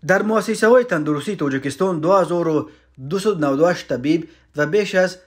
در مؤسسه های تندرستی تاجیکستان 2298 طبیب و بیش از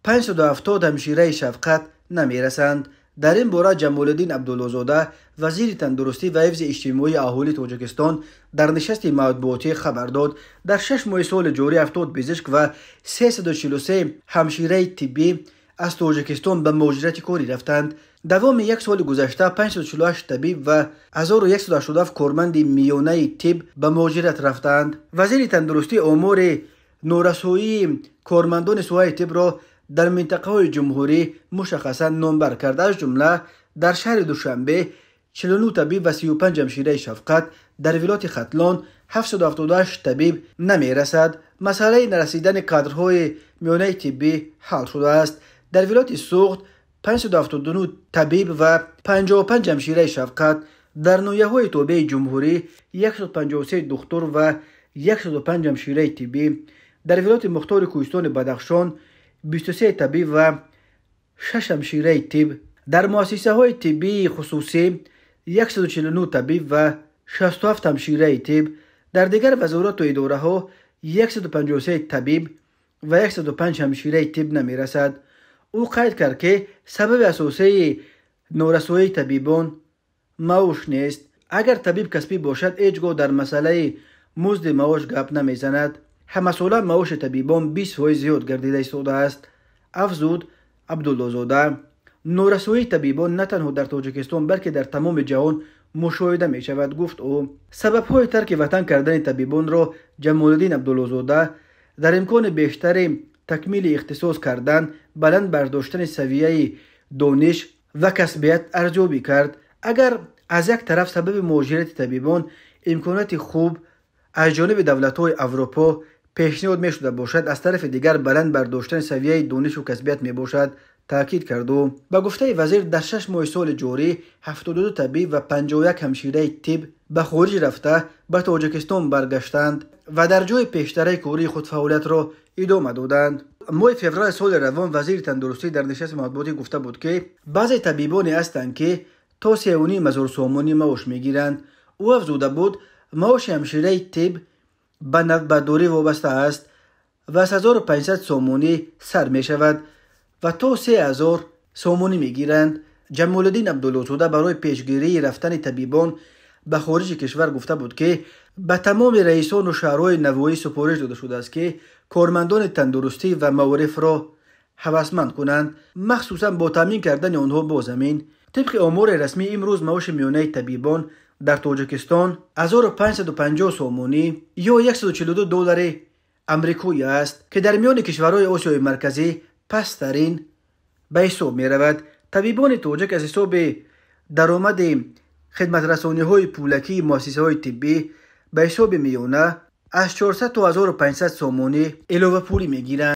570 همشیره شفقت نمی رسند. در این باره جمالالدین عبداللهزاده وزیر تندرستی و حفظ اجتماعی اهالی تاجیکستان در نشست مطبوعاتی خبر داد در 6 ماه سال جاری 70 پزشک و 343 همشیره طبی از تاجیکستان به مهاجرت کاری رفتند. دوام یک سال گذشته 548 طبیب و 1187 کارمند میانه طب به مهاجرت رفتند. وزیر تندرستی امور نورسایی کارمندان سوای طب را در منطقه های جمهوری مشخصا نامبر کرد. از جمله در شهر دوشنبه 49 طبیب و 35 همشیره شفقت، در ولایت ختلان 778 طبیب نمی رسد. مسئله نرسیدن کادرهای میانه طبی حل شده است. در ولایت سوخت 579 طبیب و 55 همشیره شفقت، در نویه های تابع جمهوری 153 دکتر و 105 همشیره طبی، در ولایت مختار کوهستان بدخشان 23 طبیب و 6 همشیره طب، در مؤسسه های طبی خصوصی 149 طبیب و 67 همشیره طب، در دیگر وزارات و اداره ها 153 طبیب و 105 همشیره طب نمی رسد. او قید کرد که سبب اساسی نارسایی طبیبان معاش نیست. اگر طبیب کسبی باشد هیچگاه در مسئله مزد معاش گپ نمی زند. همه ساله معاش طبیبان 20% زیاد گردیده ایستاده است. افزود عبداللهزاده. نارسایی طبیبان نه تنها در تاجیکستان بلکه در تمام جهان مشاهده می شود. گفت او سبب های ترک وطن کردن طبیبان را جمالالدین عبداللهزاده در امکان بیشتر تکمیل اختصاص کردن، بلند برداشتن سویه دانش و کسبیت ارزیابی کرد. اگر از یک طرف سبب مهاجرت طبیبان امکانات خوب از جانب دولت‌های اروپا پیشنهاد می شده باشد، از طرف دیگر بلند برداشتن سویه دانش و کسبیت می باشد، تاکید کرد. و به گفته وزیر در 6 ماه سال جاری 72 طبیب و 51 همشیره طب به خارج رفته به تاجیکستان برگشتند و در جای پیشتر کاری خود فعالیت را ادامه دادند. ماه فوریه سال روان وزیر تندرستی در نشست مطبوعاتی گفته بود که بعضی طبیبانی هستند که تا 3.5 سومانی معاش میگیرند. او افزوده بود معاش همشیره طب به دوره وابسته است و از 1500 سومانی سر می شود و تا 3000 سومانی میگیرند. جمالالدین عبداللهزاده برای پیشگیری رفتن طبیبان به خارج کشور گفته بود که به تمام رئیسان و شهرهای نواحی سفارش داده شده است که کارمندان تندرستی و معارف را هوسمند کنند، مخصوصا با تامین کردن آنها با زمین. طبق آمار رسمی امروز معاش میانه طبیبان در تاجیکستان 1550 سومانی یا 142 دلار امریکایی است که در میان کشورهای آسیای مرکزی پست‌ترین به حساب می رود. طبیبان تاجیک از حساب درآمد خدمت رسانی های پولکی مؤسسه های طبی به حساب میانه از 400 تا 1500 سومانی علاوه پولی می گیرند.